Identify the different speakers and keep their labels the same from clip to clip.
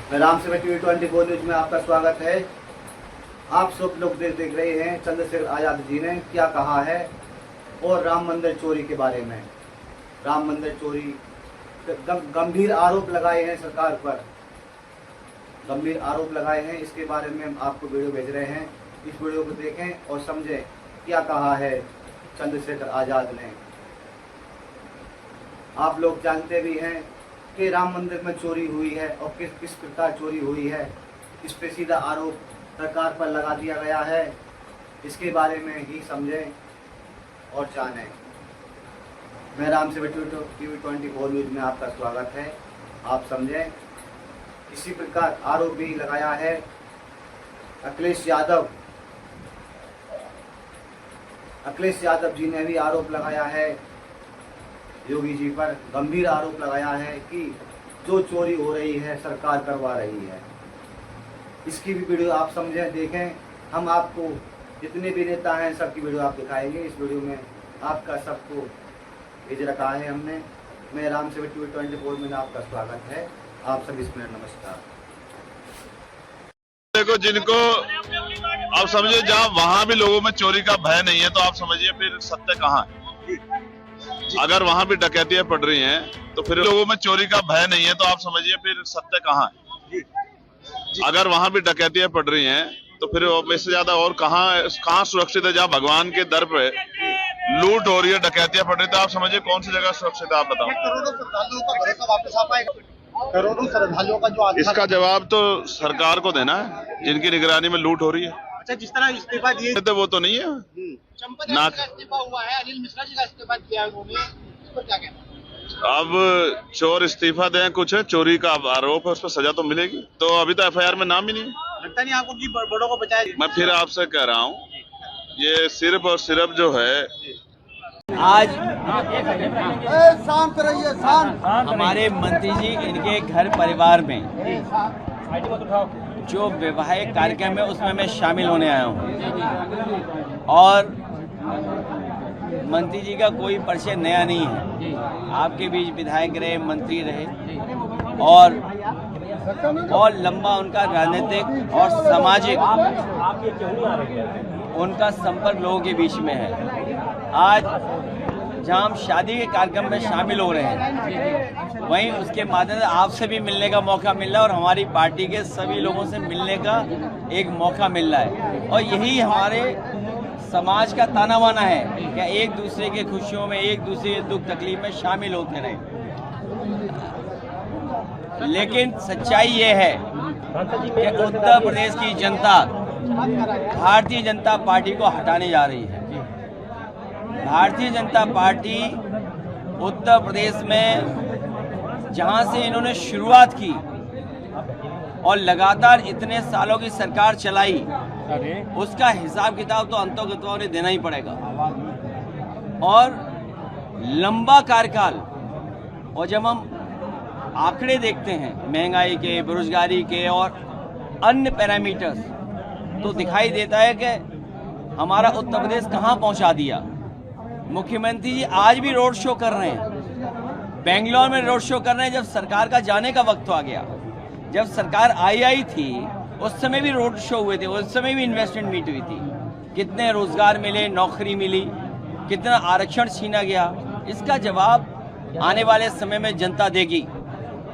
Speaker 1: मैं राम सेवक TV 24 news में आपका स्वागत है। आप सब लोग देख रहे हैं चंद्रशेखर आज़ाद जी ने क्या कहा है और राम मंदिर चोरी के बारे में। राम मंदिर चोरी गंभीर आरोप लगाए हैं सरकार पर, गंभीर आरोप लगाए हैं। इसके बारे में हम आपको वीडियो भेज रहे हैं। इस वीडियो को देखें और समझें क्या कहा है चंद्रशेखर आज़ाद ने। आप लोग जानते भी हैं कि राम मंदिर में चोरी हुई है और किस प्रकार चोरी हुई है। इस पे सीधा आरोप सरकार पर लगा दिया गया है। इसके बारे में ही समझें और जानें। मैं राम सेवक टीवी 24 न्यूज में आपका स्वागत है। आप समझें। इसी प्रकार आरोप भी लगाया है अखिलेश यादव जी ने भी आरोप लगाया है योगी जी पर। गंभीर आरोप लगाया है कि जो चोरी हो रही है सरकार करवा रही है। इसकी भी वीडियो आप समझें, देखें। हम आपको जितने भी नेता हैं सबकी वीडियो आप दिखाएंगे। इस वीडियो में आपका सबको भेज रखा है हमने। मैं राम सेवक टीवी 24 में आपका स्वागत है। आप सभी इसमें नमस्कार।
Speaker 2: देखो, जिनको आप समझिए, जहाँ वहां भी लोगों में चोरी का भय नहीं है तो आप समझिए फिर सत्य कहाँ है। अगर वहां भी डकैतियां पड़ रही हैं तो फिर लोगों में चोरी का भय नहीं है तो आप समझिए फिर सत्य कहाँ है। अगर वहां भी डकैतियां पड़ रही हैं तो फिर इससे ज्यादा और कहाँ सुरक्षित है। जहाँ भगवान के दर पे लूट हो रही है, डकैतियां पड़ रही है, तो आप समझिए कौन सी जगह सुरक्षित है। आप बताओ।
Speaker 3: करोड़ों श्रद्धालुओं का भरोसा वापस आ पाएगा? करोड़ों श्रद्धालुओं का जो
Speaker 2: इसका जवाब तो सरकार को देना है, जिनकी निगरानी में लूट हो रही है।
Speaker 3: अच्छा, जिस तरह इस्तीफा दिए
Speaker 2: तो वो तो नहीं है
Speaker 3: चंपत
Speaker 2: ना।
Speaker 3: का इस्तीफा हुआ है, अनिल मिश्रा जी का इस्तीफा दिया उन्होंने, इस पर क्या कहना?
Speaker 2: अब चोर इस्तीफा दें, कुछ है चोरी का आरोप है, उस पर सजा तो मिलेगी। तो अभी तो एफआईआर में नाम ही नहीं है।
Speaker 3: लगता नहीं आपको कि बड़ों को बचाया?
Speaker 2: मैं फिर आपसे कह रहा हूँ, ये सिर्फ और सिर्फ जो है
Speaker 4: आज
Speaker 3: शांत रहिए, शांत।
Speaker 4: हमारे मंत्री जी इनके घर परिवार में जो वैवाहिक कार्यक्रम है उसमें मैं शामिल होने आया हूँ। और मंत्री जी का कोई परिचय नया नहीं है। आपके बीच विधायक रहे, मंत्री रहे और बहुत लंबा उनका राजनीतिक और सामाजिक उनका संपर्क लोगों के बीच में है। आज जहां हम शादी के कार्यक्रम में शामिल हो रहे हैं, वहीं उसके माध्यम से आपसे भी मिलने का मौका मिल रहा है और हमारी पार्टी के सभी लोगों से मिलने का एक मौका मिल रहा है। और यही हमारे समाज का ताना बाना है कि एक दूसरे के खुशियों में, एक दूसरे के दुख तकलीफ में शामिल होते रहें। लेकिन सच्चाई ये है कि उत्तर प्रदेश की जनता भारतीय जनता पार्टी को हटाने जा रही है। भारतीय जनता पार्टी उत्तर प्रदेश में जहां से इन्होंने शुरुआत की और लगातार इतने सालों की सरकार चलाई, उसका हिसाब किताब तो अंतोगत्वा उन्हें देना ही पड़ेगा। और लंबा कार्यकाल, और जब हम आंकड़े देखते हैं महंगाई के, बेरोजगारी के और अन्य पैरामीटर्स, तो दिखाई देता है कि हमारा उत्तर प्रदेश कहां पहुंचा दिया। मुख्यमंत्री जी आज भी रोड शो कर रहे हैं, बेंगलोर में रोड शो कर रहे हैं। जब सरकार का जाने का वक्त आ गया, जब सरकार आई थी उस समय भी रोड शो हुए थे, उस समय भी इन्वेस्टमेंट मीट हुई थी। कितने रोजगार मिले, नौकरी मिली, कितना आरक्षण छीना गया, इसका जवाब आने वाले समय में जनता देगी।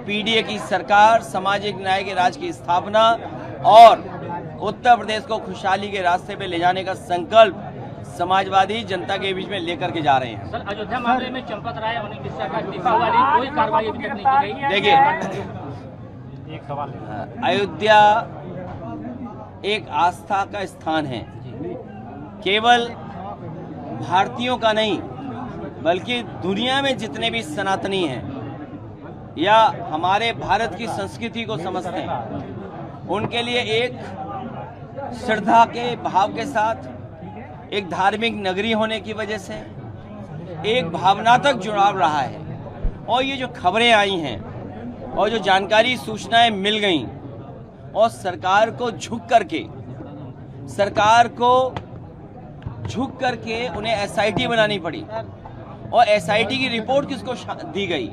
Speaker 4: पीडीए की सरकार, सामाजिक न्याय के राज की स्थापना और उत्तर प्रदेश को खुशहाली के रास्ते पे ले जाने का संकल्प समाजवादी जनता के बीच में लेकर के जा रहे हैं।
Speaker 5: सर, अयोध्या मामले में चंपत राय और अनिल मिश्रा का इस्तीफा हुआ, कोई कार्रवाई अभी तक नहीं की गई।
Speaker 4: देखिए,
Speaker 5: एक सवाल
Speaker 4: अयोध्या एक आस्था का स्थान है, केवल भारतीयों का नहीं बल्कि दुनिया में जितने भी सनातनी हैं या हमारे भारत की संस्कृति को समझते हैं, उनके लिए एक श्रद्धा के भाव के साथ, एक धार्मिक नगरी होने की वजह से एक भावनात्मक जुड़ाव रहा है। और ये जो खबरें आई हैं और जो जानकारी सूचनाएं मिल गई और सरकार को झुक करके उन्हें एसआईटी बनानी पड़ी और एसआईटी की रिपोर्ट किसको दी गई,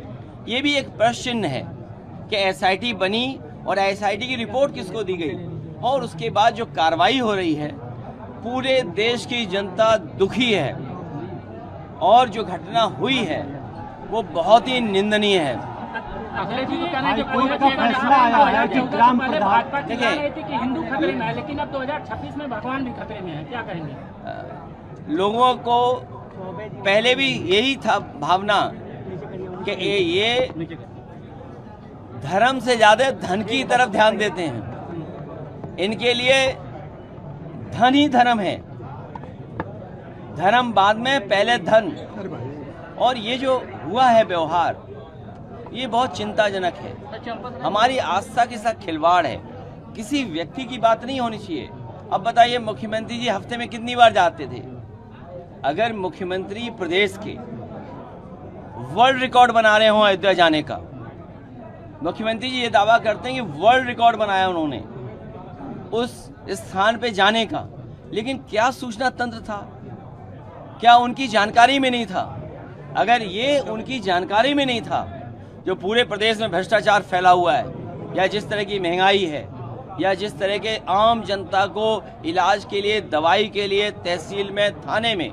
Speaker 4: ये भी एक प्रश्न चिन्ह है कि एसआईटी बनी और एसआईटी की रिपोर्ट किसको दी गई, और उसके बाद जो कार्रवाई हो रही है, पूरे देश की जनता दुखी है और जो घटना हुई है वो बहुत ही निंदनीय है।
Speaker 5: अखिलेश जी ये कहना है कि
Speaker 3: कोर्ट का फैसला आया है कि ग्राम
Speaker 5: पहले
Speaker 3: प्रधान
Speaker 5: भाजपा चिल्ला रही थी कि हिंदू खतरे में है, लेकिन अब 2026 में भगवान भी खतरे में है, क्या कहेंगे?
Speaker 4: लोगों को पहले भी यही था भावना कि ये धर्म से ज्यादा धन की तरफ ध्यान देते हैं। इनके लिए धन ही धर्म है, धर्म बाद में, पहले धन। और ये जो हुआ है व्यवहार, ये बहुत चिंताजनक है। हमारी आस्था के साथ खिलवाड़ है। किसी व्यक्ति की बात नहीं होनी चाहिए। अब बताइए, मुख्यमंत्री जी हफ्ते में कितनी बार जाते थे? अगर मुख्यमंत्री प्रदेश के वर्ल्ड रिकॉर्ड बना रहे हो अयोध्या जाने का, मुख्यमंत्री जी ये दावा करते हैं कि वर्ल्ड रिकॉर्ड बनाया उन्होंने उस स्थान पे जाने का, लेकिन क्या सूचना तंत्र था? क्या उनकी जानकारी में नहीं था? अगर ये उनकी जानकारी में नहीं था, जो पूरे प्रदेश में भ्रष्टाचार फैला हुआ है, या जिस तरह की महंगाई है, या जिस तरह के आम जनता को इलाज के लिए, दवाई के लिए तहसील में, थाने में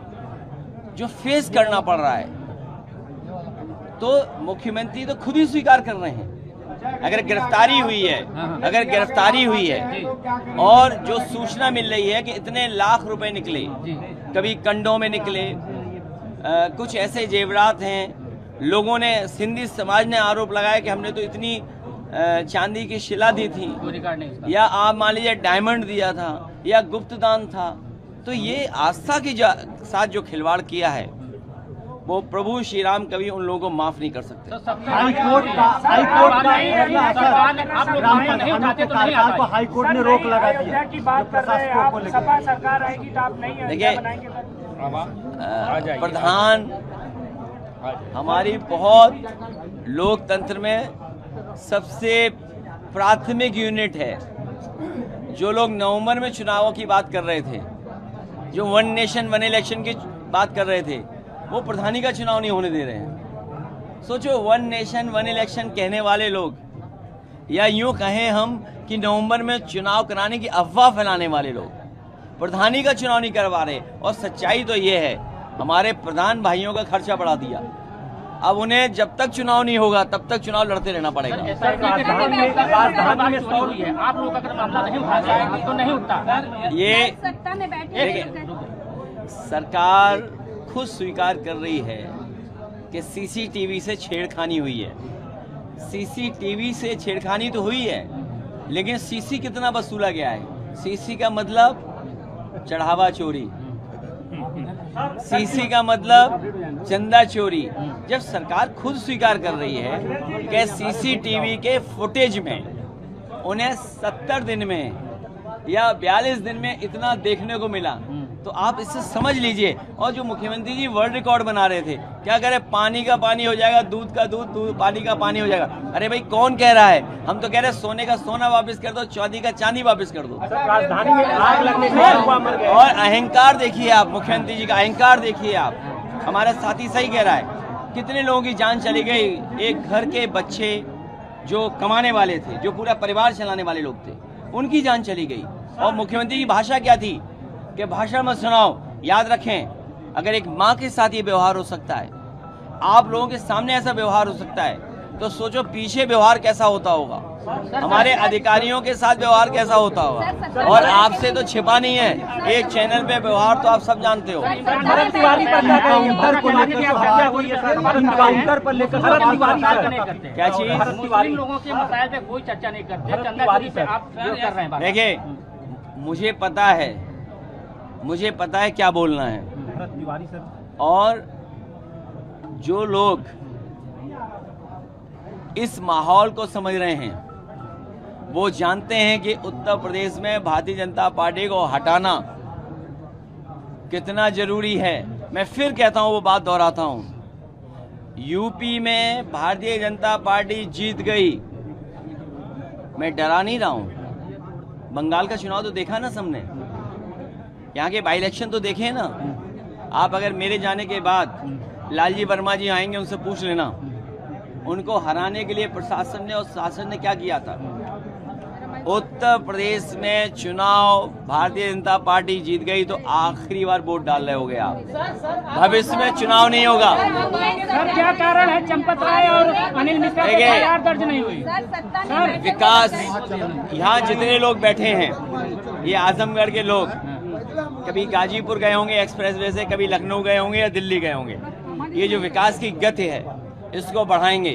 Speaker 4: जो फेस करना पड़ रहा है, तो मुख्यमंत्री तो खुद ही स्वीकार कर रहे हैं। अगर गिरफ्तारी हुई है और जो सूचना मिल रही है कि इतने लाख रुपए निकले, कभी कंडों में निकले, कुछ ऐसे जेवरात हैं, लोगों ने, सिंधी समाज ने आरोप लगाया कि हमने तो इतनी चांदी की शिला दी थी, या आप मान लीजिए डायमंड दिया था, या गुप्त दान था। तो ये आस्था के साथ जो खिलवाड़ किया है, वो प्रभु श्री राम कभी उन लोगों को माफ नहीं कर सकते।
Speaker 3: हाईकोर्ट ने रोक लगा दिया
Speaker 6: की बात कर रहे हैं आप, सपा सरकार आएगी तो आप नहीं
Speaker 4: देखिए,
Speaker 6: बनाएंगे?
Speaker 4: प्रधान हमारी बहुत लोकतंत्र में सबसे प्राथमिक यूनिट है। जो लोग नवंबर में चुनावों की बात कर रहे थे, जो वन नेशन वन इलेक्शन की बात कर रहे थे, वो प्रधानी का चुनाव नहीं होने दे रहे हैं। सोचो, वन नेशन वन इलेक्शन कहने वाले लोग, या यूं कहें हम कि नवंबर में चुनाव कराने की अफवाह फैलाने वाले लोग, प्रधानी का चुनाव नहीं करवा रहे। और सच्चाई तो ये है, हमारे प्रधान भाइयों का खर्चा बढ़ा दिया। अब उन्हें जब तक चुनाव नहीं होगा तब तक चुनाव लड़ते रहना पड़ेगा।
Speaker 5: आप लोग अगर मामला नहीं उठाते तो नहीं उठता।
Speaker 4: ये
Speaker 7: सत्ता में बैठे
Speaker 4: सरकार खुद स्वीकार कर रही है कि सीसीटीवी से छेड़खानी हुई है। सीसीटीवी से छेड़खानी तो हुई है, लेकिन सीसी कितना वसूला गया है? सीसी का मतलब चढ़ावा चोरी, सीसी का मतलब चंदा चोरी। जब सरकार खुद स्वीकार कर रही है कि सीसीटीवी के फुटेज में उन्हें 70 दिन में या 42 दिन में इतना देखने को मिला, तो आप इससे समझ लीजिए। और जो मुख्यमंत्री जी वर्ल्ड रिकॉर्ड बना रहे थे, क्या कह रहे, पानी का पानी हो जाएगा, दूध का दूध, पानी का पानी हो जाएगा। अरे भाई, कौन कह रहा है? हम तो कह रहे हैं सोने का सोना वापस कर दो, चांदी का चांदी वापस कर दो।
Speaker 6: राजधानी में आग लगने से
Speaker 4: और अहंकार देखिए आप, मुख्यमंत्री जी का अहंकार देखिए आप। हमारा साथी सही कह रहा है, कितने लोगों की जान चली गई। एक घर के बच्चे जो कमाने वाले थे, जो पूरा परिवार चलाने वाले लोग थे, उनकी जान चली गई। और मुख्यमंत्री की भाषा क्या थी कि भाषण मत सुनाओ। याद रखें, अगर एक माँ के साथ ये व्यवहार हो सकता है, आप लोगों के सामने ऐसा व्यवहार हो सकता है, तो सोचो पीछे व्यवहार कैसा होता होगा, हमारे अधिकारियों के साथ व्यवहार कैसा होता होगा। और आपसे तो छिपा नहीं है, एक चैनल पे व्यवहार तो आप सब जानते हो।
Speaker 6: भरत तिवारी पर क्या कहेंगे? इनकाउंटर पर लेकर
Speaker 4: क्या चीज?
Speaker 5: मुस्लिम लोगों के मसाइल पे कोई चर्चा नहीं करते, चंदा चोरी पे आप क्यों कर रहे हैं?
Speaker 4: देखिए, मुझे पता है क्या बोलना है। और जो लोग इस माहौल को समझ रहे हैं, वो जानते हैं कि उत्तर प्रदेश में भारतीय जनता पार्टी को हटाना कितना जरूरी है। मैं फिर कहता हूं, वो बात दोहराता हूं, यूपी में भारतीय जनता पार्टी जीत गई। मैं डरा नहीं रहा हूं। बंगाल का चुनाव तो देखा ना सबने, यहाँ के बाई इलेक्शन तो देखे ना आप। अगर मेरे जाने के बाद लालजी वर्मा जी आएंगे, उनसे पूछ लेना उनको हराने के लिए प्रशासन ने और शासन ने क्या किया था। उत्तर प्रदेश में चुनाव भारतीय जनता पार्टी जीत गई तो आखिरी बार वोट डाल रहे हो गए आप। भविष्य में चुनाव नहीं होगा।
Speaker 5: सर क्या कारण है चंपत राय और अनिल मिश्रा को एफआईआर दर्ज नहीं हुई? सर
Speaker 4: विकास, यहाँ जितने लोग बैठे हैं ये आजमगढ़ के लोग कभी गाजीपुर गए होंगे एक्सप्रेसवे से, कभी लखनऊ गए होंगे या दिल्ली गए होंगे। ये जो विकास की गति है इसको बढ़ाएंगे।